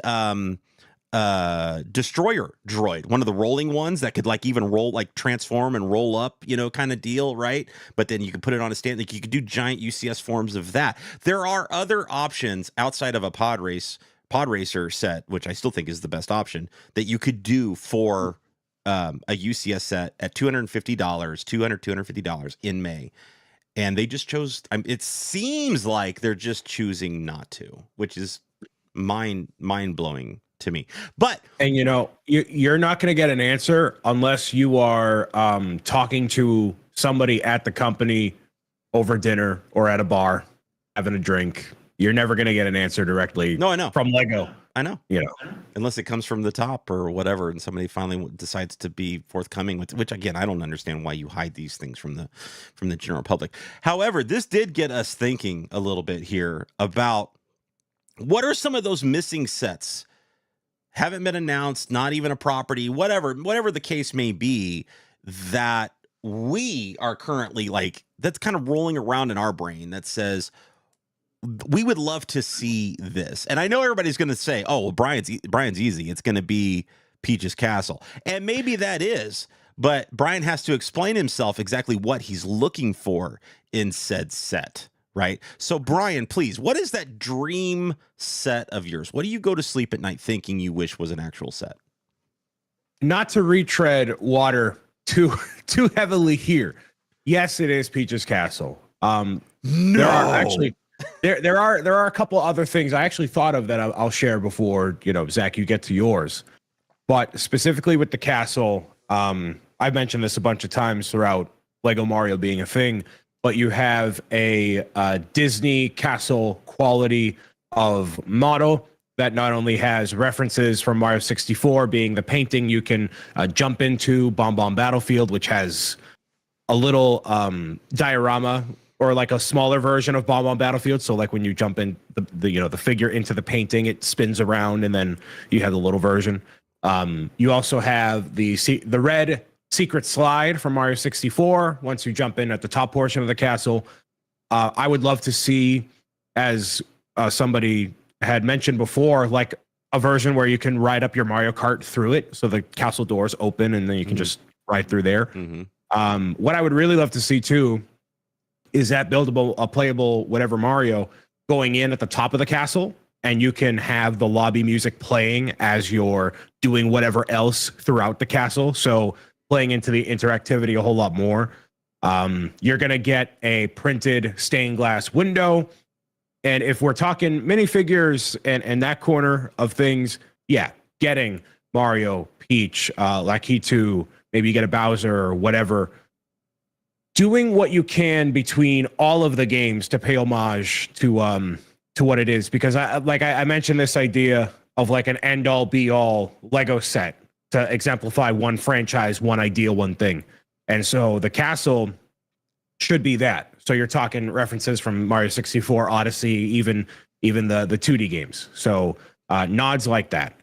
destroyer droid, one of the rolling ones that could like even roll, like transform and roll up, kind of deal, right? But then you could put it on a stand. Like you could do giant UCS forms of that. There are other options outside of a pod racer set, which I still think is the best option, that you could do for a UCS set at $250 in May. And they just chose. It seems like they're just choosing not to, which is mind blowing to me. But you're not going to get an answer unless you are talking to somebody at the company over dinner or at a bar having a drink. You're never going to get an answer directly. No, I know, from Lego. I know, unless it comes from the top or whatever, and somebody finally decides to be forthcoming with, which again, I don't understand why you hide these things from the general public. However, this did get us thinking a little bit here about what are some of those missing sets, haven't been announced, not even a property, whatever the case may be, that we are currently like, that's kind of rolling around in our brain that says, we would love to see this. And I know everybody's going to say, oh, well, Brian's easy. It's going to be Peach's Castle. And maybe that is, but Brian has to explain himself exactly what he's looking for in said set, right? So Brian, please, what is that dream set of yours? What do you go to sleep at night thinking you wish was an actual set? Not to retread water too heavily here. Yes, it is Peach's Castle. No. There are actually... There are a couple other things I actually thought of that I'll share before, Zach, you get to yours. But specifically with the castle, I've mentioned this a bunch of times throughout Lego Mario being a thing, but you have a Disney castle quality of model that not only has references from Mario 64, being the painting you can jump into, Bomb Bomb Battlefield, which has a little diorama or like a smaller version of Bomb on Battlefield. So like when you jump in the figure into the painting, it spins around, and then you have the little version. You also have the red secret slide from Mario 64. Once you jump in at the top portion of the castle, I would love to see, as somebody had mentioned before, like a version where you can ride up your Mario Kart through it, so the castle doors open and then you can just ride through there. What I would really love to see too is that buildable, playable, whatever Mario going in at the top of the castle, and you can have the lobby music playing as you're doing whatever else throughout the castle. So playing into the interactivity a whole lot more. You're going to get a printed stained glass window. And if we're talking minifigures and that corner of things, yeah, getting Mario, Peach, Lakitu, maybe you get a Bowser or whatever. Doing what you can between all of the games to pay homage to what it is, because I mentioned this idea of like an end all be all Lego set to exemplify one franchise, one idea, one thing. And so the castle should be that. So you're talking references from Mario 64, Odyssey, even the 2D games. So nods like that.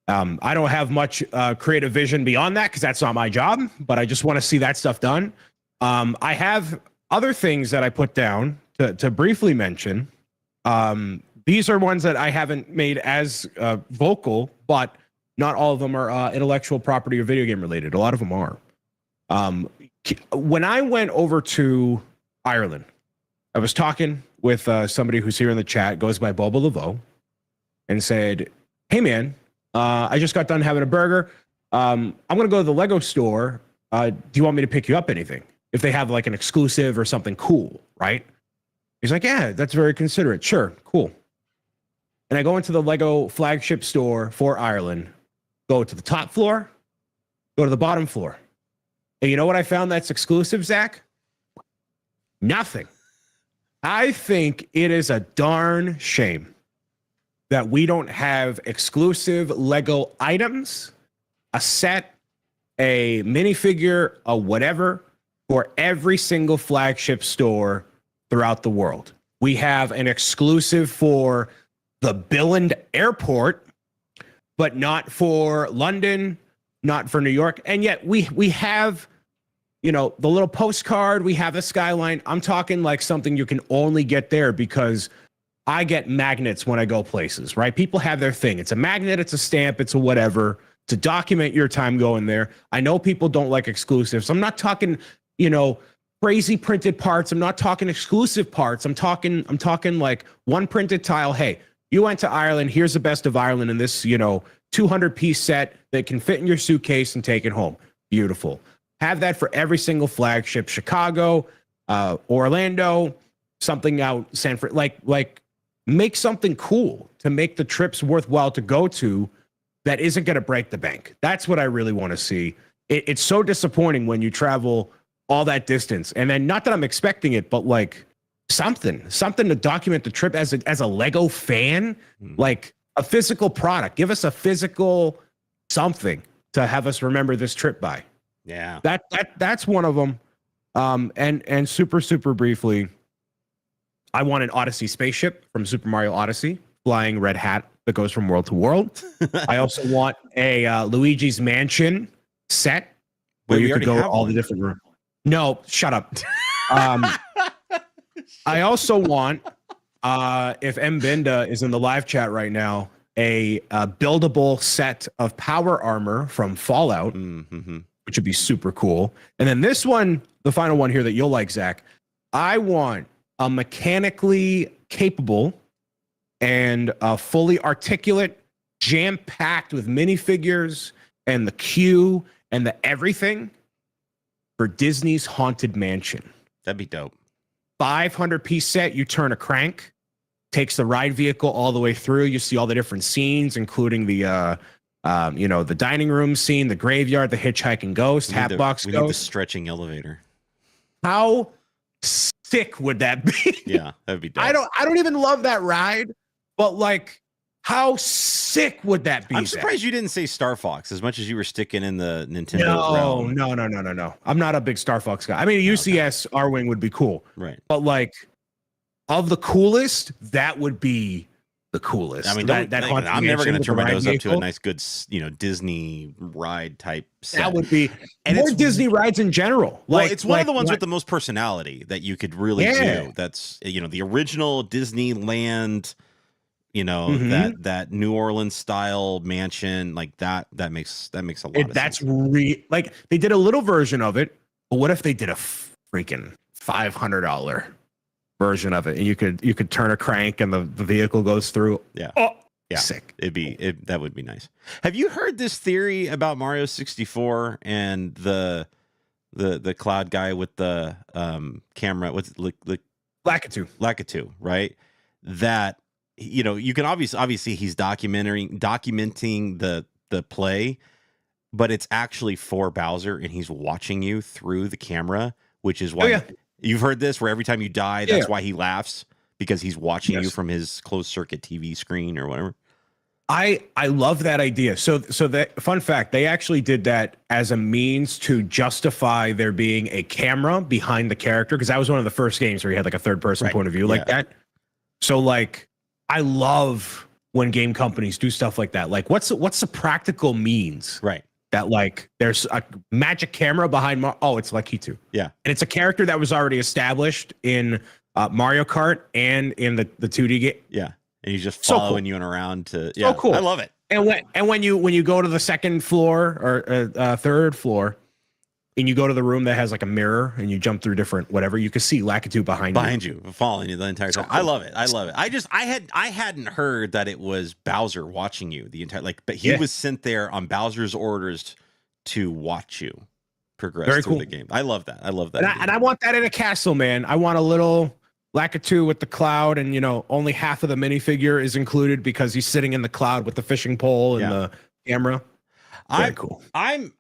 I don't have much creative vision beyond that because that's not my job, but I just want to see that stuff done. I have other things that I put down to briefly mention. These are ones that I haven't made as vocal, but not all of them are intellectual property or video game related. A lot of them are. When I went over to Ireland, I was talking with somebody who's here in the chat, goes by Boba Laveau, and said, "Hey man, I just got done having a burger. I'm gonna go to the Lego store. Do you want me to pick you up anything? If they have like an exclusive or something cool, right?" He's like, "Yeah, that's very considerate. Sure, cool." And I go into the Lego flagship store for Ireland, go to the top floor, go to the bottom floor. And you know what I found that's exclusive, Zach? Nothing. I think it is a darn shame that we don't have exclusive Lego items, a set, a minifigure, a whatever, for every single flagship store throughout the world. We have an exclusive for the Billund Airport, but not for London, not for New York. And yet we have, the little postcard, we have the skyline. I'm talking like something you can only get there because I get magnets when I go places, right? People have their thing. It's a magnet, it's a stamp, it's a whatever to document your time going there. I know people don't like exclusives. I'm not talking, crazy printed parts. I'm not talking exclusive parts. I'm talking like one printed tile. Hey, you went to Ireland. Here's the best of Ireland in this, 200-piece set that can fit in your suitcase and take it home. Beautiful. Have that for every single flagship. Chicago, Orlando, something out San Fran. Like make something cool to make the trips worthwhile to go to that isn't going to break the bank. That's what I really want to see. It's so disappointing when you travel all that distance, and then not that I'm expecting it, but like something to document the trip as a Lego fan, like a physical product. Give us a physical something to have us remember this trip by. Yeah, that's one of them. And super briefly, I want an Odyssey spaceship from Super Mario Odyssey, flying red hat that goes from world to world. I also want a Luigi's Mansion set where you could go to all the different rooms. No, shut up. I also want, if M. Binda is in the live chat right now, a buildable set of power armor from Fallout, which would be super cool. And then this one, the final one here that you'll like, Zach, I want a mechanically capable and fully articulate, jam-packed with minifigures and the queue and the everything for Disney's Haunted Mansion. That'd be dope. 500-piece set. You turn a crank, takes the ride vehicle all the way through. You see all the different scenes, including the the dining room scene, the graveyard, the hitchhiking ghost, Hatbox Ghost. We need the stretching elevator. How sick would that be? Yeah, that'd be dope. I don't even love that ride, but like How sick would that be? I'm Zach? surprised you didn't say Star Fox as much as you were sticking in the Nintendo No, realm. no. I'm not a big Star Fox guy. I mean, a Okay. UCS R-Wing would be cool. Right. But like, of the coolest, that would be the coolest. I mean, I'm never going to turn my nose up to a nice, good, Disney ride type set. That would be, and more Disney rides in general. Well, it's one of the ones with the most personality that you could really do. That's, the original Disneyland, that New Orleans style mansion, like that makes a lot of sense. That's like, they did a little version of it, but what if they did a freaking $500 version of it, and you could turn a crank and the vehicle goes through? Yeah. Oh, yeah. Sick. That would be nice. Have you heard this theory about Mario 64 and the cloud guy with the camera? What's Lakitu, right? That, you can obviously he's documenting the play, but it's actually for Bowser, and he's watching you through the camera, which is why you've heard this, where every time you die, that's why he laughs, because he's watching you from his closed circuit TV screen or whatever. I love that idea. So that, fun fact, they actually did that as a means to justify there being a camera behind the character, because that was one of the first games where you had like a third person point of view like that. So like, I love when game companies do stuff like that. Like, what's the practical means? Right. That like there's a magic camera behind it's Lakitu. Yeah. And it's a character that was already established in Mario Kart and in the 2D game. Yeah. And he's just following you around to so cool. I love it. And when you go to the second floor or third floor, and you go to the room that has like a mirror, and you jump through different whatever, you can see Lakitu behind you, following you the entire time. Cool. I love it. I hadn't heard that it was Bowser watching you the entire, but he was sent there on Bowser's orders to watch you progress through the game. I love that. And I want that in a castle, man. I want a little Lakitu with the cloud, and only half of the minifigure is included because he's sitting in the cloud with the fishing pole and the camera. Very cool. I'm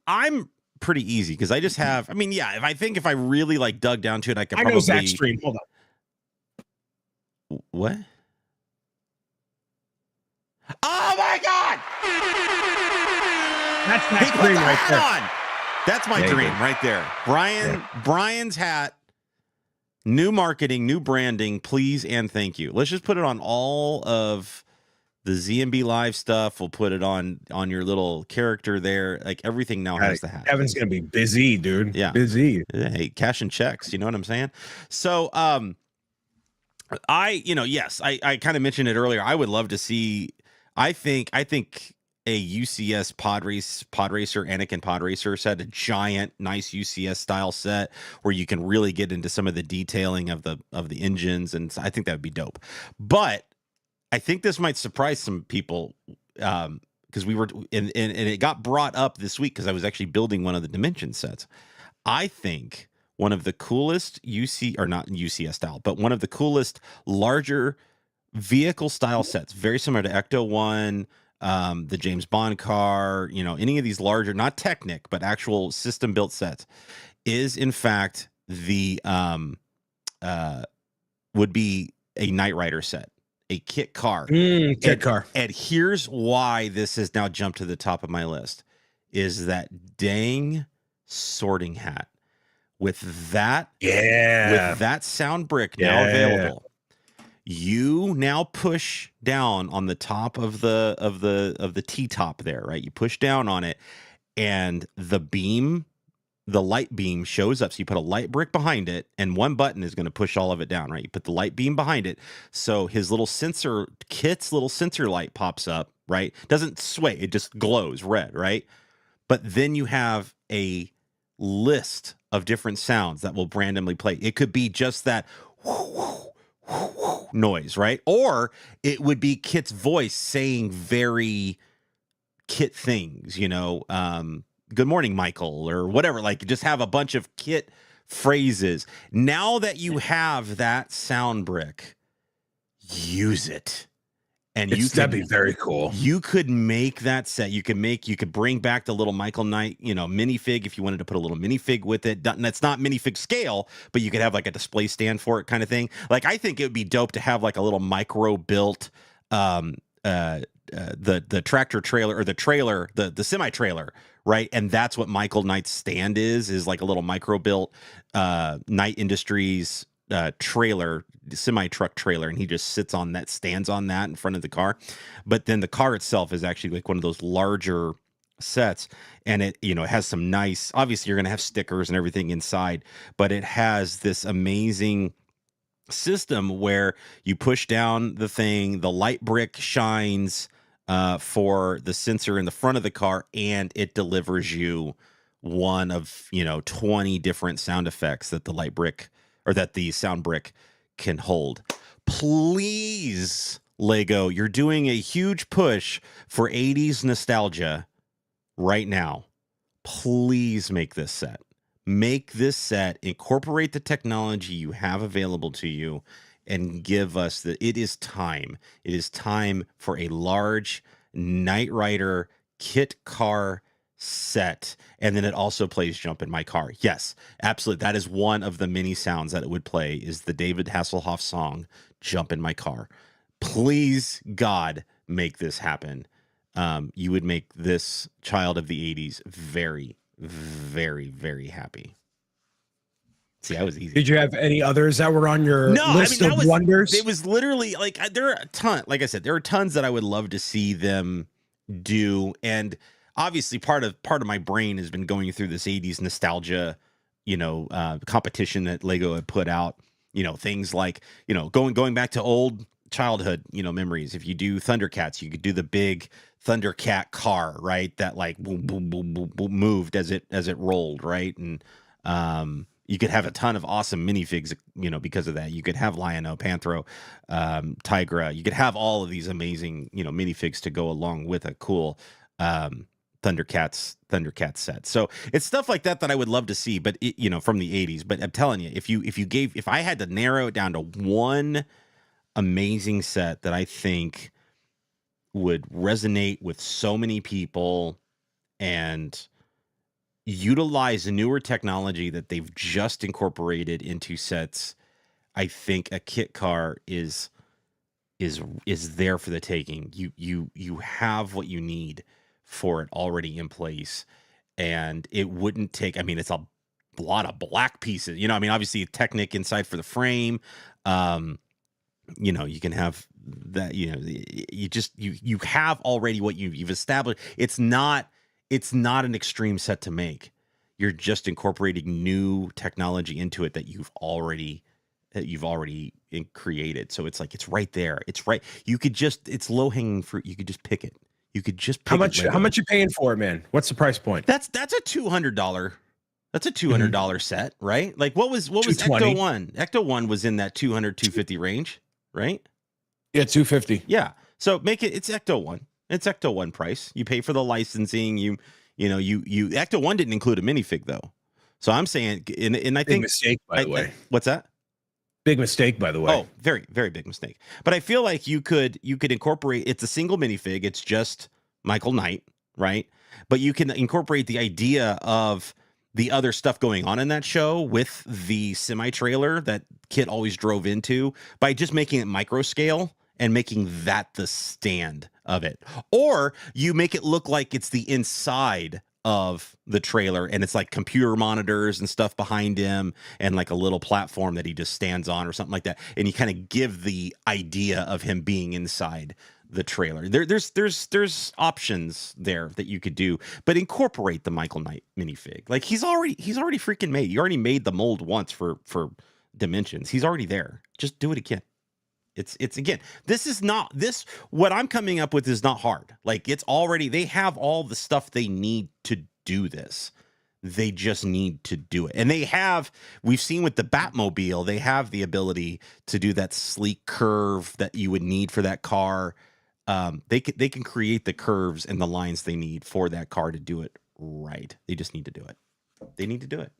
pretty easy because I just have. I mean, if I really like dug down to it, I could probably. I know Zach's stream. Hold on. What? Oh my God! That's my stream right there. On. That's my dream right there. Brian's hat. New marketing, new branding, please and thank you. Let's just put it on all of the ZMB Live stuff. We'll put it on your little character there. Like, everything now has the hat. Evan's gonna be busy, dude. Yeah, busy. Hey, cashing checks. You know what I'm saying? So, I kind of mentioned it earlier. I would love to see. I think a UCS pod racer, Anakin pod racer set, a giant, nice UCS style set where you can really get into some of the detailing of the engines, and I think that would be dope. But I think this might surprise some people, because we were and it got brought up this week because I was actually building one of the Dimension sets. I think one of the coolest not UCS style, but one of the coolest larger vehicle style sets, very similar to Ecto 1. The James Bond car, any of these larger, not Technic, but actual system built sets, is in fact the would be a Knight Rider set, a kit car. Car. And here's why this has now jumped to the top of my list: is that dang sorting hat with that sound brick now available. You now push down on the top of the T-top there, right? You push down on it, and the light beam shows up. So you put a light brick behind it, and one button is going to push all of it down, right? You put the light beam behind it, so his little sensor light pops up, right? Doesn't sway, it just glows red, right? But then you have a list of different sounds that will randomly play. It could be just that noise, right? Or it would be Kit's voice saying very Kit things, good morning, Michael, or whatever. Like, just have a bunch of Kit phrases. Now that you have that sound brick, use it. And that'd be very cool. You could make that set. You could bring back the little Michael Knight, minifig, if you wanted to put a little minifig with it. That's not minifig scale, but you could have like a display stand for it, kind of thing. Like, I think it would be dope to have like a little micro built the tractor trailer or the trailer, the semi trailer, right? And that's what Michael Knight's stand is like a little micro built Knight Industries trailer, semi truck trailer, and he just stands on that in front of the car. But then the car itself is actually like one of those larger sets, and it it has some nice, obviously you're going to have stickers and everything inside, but it has this amazing system where you push down the thing, the light brick shines for the sensor in the front of the car, and it delivers you one of 20 different sound effects that the light brick or that the sound brick can hold. Please, Lego, you're doing a huge push for 80s nostalgia right now. Please make this set. Make this set, incorporate the technology you have available to you, and give us it is time. It is time for a large Knight Rider kit car set. And then it also plays Jump in My Car. Yes, absolutely. That is one of the many sounds that it would play, is the David Hasselhoff song, Jump in My Car. Please, God, make this happen. You would make this child of the 80s very, very, very happy. See, that was easy. Did you have any others that were on your list of wonders? It was literally like there are a ton. Like I said, there are tons that I would love to see them do, and obviously part of my brain has been going through this 80s nostalgia, competition that Lego had put out. Things like going back to old childhood memories. If you do Thundercats, you could do the big Thundercat car, right? That like boom, boom, boom, boom, boom, moved as it rolled, right? And you could have a ton of awesome minifigs, because of that. You could have Lion-O, Panthro, Tigra. You could have all of these amazing, minifigs to go along with a cool Thundercats set. So it's stuff like that I would love to see, but from the 80s. But I'm telling you, if I had to narrow it down to one amazing set that I think would resonate with so many people and utilize newer technology that they've just incorporated into sets, I think a kit car is there for the taking. You have what you need for it already in place, and it wouldn't take, it's a lot of black pieces, obviously Technic inside for the frame. You can have that, you have already what you've established. It's not an extreme set to make. You're just incorporating new technology into it that you've already created. So it's like, it's right there. It's right. It's low hanging fruit. You could just pick it. You could just pick how much you paying for it, man? What's the price point? That's a $200. That's a $200 set, right? Like what was Ecto 1? Ecto 1 was in that 200, 250 range, right? Yeah, 250. Yeah. So it's Ecto 1. It's Ecto 1 price. You pay for the licensing. You Ecto 1 didn't include a minifig though. So I'm saying, and I think big mistake, by the way. What's that? Big mistake, by the way. Oh, very, very big mistake. But I feel like you could incorporate, it's a single minifig. It's just Michael Knight, right? But you can incorporate the idea of the other stuff going on in that show with the semi trailer that Kit always drove into by just making it micro scale and making that the stand of it. Or you make it look like it's the inside of the trailer and it's like computer monitors and stuff behind him and like a little platform that he just stands on or something like that. And you kind of give the idea of him being inside the trailer. There's options there that you could do, but incorporate the Michael Knight minifig. Like he's already freaking made. You already made the mold once for Dimensions. He's already there. Just do it again. It's again, what I'm coming up with is not hard. Like they have all the stuff they need to do this. They just need to do it. And we've seen with the Batmobile, they have the ability to do that sleek curve that you would need for that car. They can create the curves and the lines they need for that car to do it right. They just need to do it. They need to do it.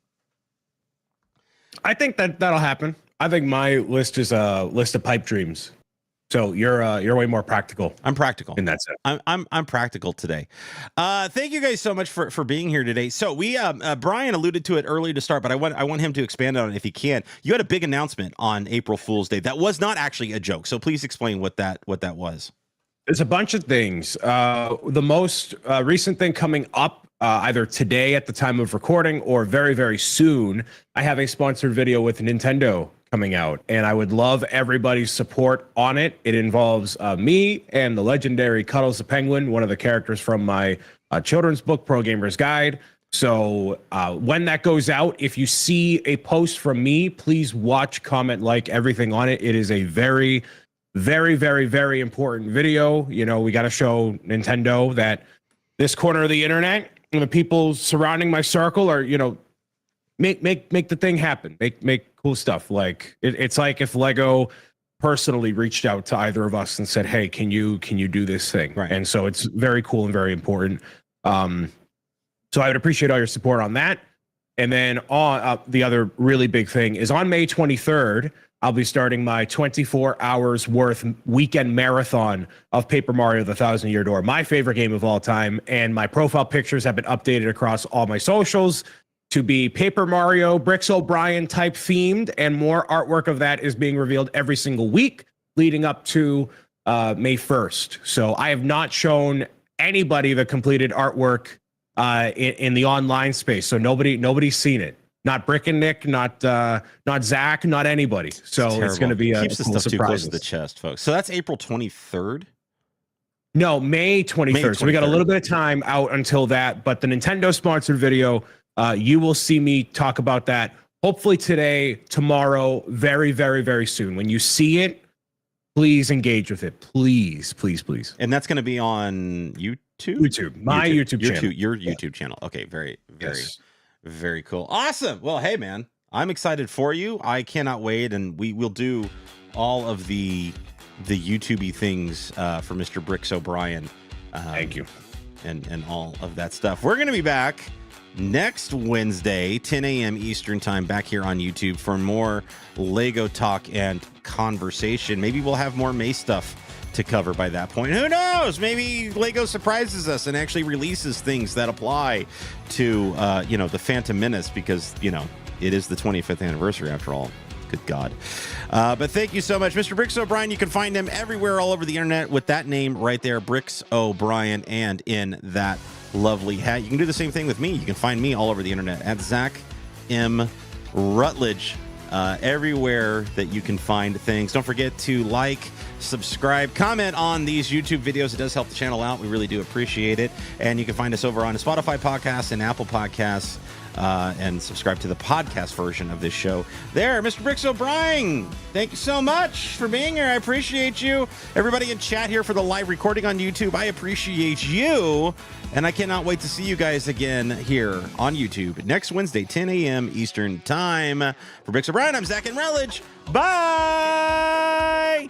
I think that'll happen. I think my list is a list of pipe dreams. So you're way more practical. I'm practical in that sense. I'm practical today. Thank you guys so much for being here today. So we Brian alluded to it earlier to start, but I want him to expand on it if he can. You had a big announcement on April Fool's Day that was not actually a joke. So please explain what that was. There's a bunch of things. The most recent thing coming up, either today at the time of recording or very, very soon, I have a sponsored video with Nintendo coming out, and I would love everybody's support on it. It involves me and the legendary Cuddles the Penguin, one of the characters from my children's book, Pro Gamer's Guide. So when that goes out, if you see a post from me, please watch, comment, like everything on it. It is a very, very, very, very important video. You know, we got to show Nintendo that this corner of the internet and the people surrounding my circle are, you know, make the thing happen. Make cool stuff. Like it's like if Lego personally reached out to either of us and said, "Hey, can you do this thing?" Right. And so it's very cool and very important. So I would appreciate all your support on that. And then on the other really big thing is on May 23rd, I'll be starting my 24 hours worth weekend marathon of Paper Mario: The Thousand Year Door, my favorite game of all time. And my profile pictures have been updated across all my socials to be Paper Mario, Bricks O'Brien type themed, and more artwork of that is being revealed every single week leading up to May 1st. So I have not shown anybody the completed artwork in the online space. So nobody's seen it. Not Brick and Nick, not Zach, not anybody. So it's going to be keeps the cool stuff too close to surprises. the chest, folks. So that's April 23rd. No, May 23rd. So we got a 23rd. little bit of time out until that. But the Nintendo sponsored video, you will see me talk about that hopefully today, tomorrow, very, very, very soon. When you see it, please engage with it. Please, please, please. And that's going to be on YouTube? YouTube. My YouTube channel. Your YouTube channel. Okay, very, very, Yes. very cool. Awesome. Well, hey, man, I'm excited for you. I cannot wait, and we will do all of the YouTube-y things for Mr. Bricks O'Brien. Thank you. And all of that stuff. We're going to be back next Wednesday, 10 a.m. Eastern time, back here on YouTube for more Lego talk and conversation. Maybe we'll have more May stuff to cover by that point. Who knows? Maybe Lego surprises us and actually releases things that apply to, the Phantom Menace, because, it is the 25th anniversary after all. Good God. But thank you so much, Mr. Bricks O'Brien. You can find him everywhere all over the internet with that name right there, Bricks O'Brien, and in that lovely hat. You can do the same thing with me. You can find me all over the internet at Zach M. Rutledge. Everywhere that you can find things. Don't forget to like, subscribe, comment on these YouTube videos. It does help the channel out. We really do appreciate it. And you can find us over on Spotify Podcasts and Apple Podcasts, and subscribe to the podcast version of this show. There, Mr. Bricks O'Brien, thank you so much for being here. I appreciate you. Everybody in chat here for the live recording on YouTube, I appreciate you. And I cannot wait to see you guys again here on YouTube next Wednesday, 10 a.m. Eastern Time. For Bricks O'Brien, I'm Zach and Rutledge. Bye!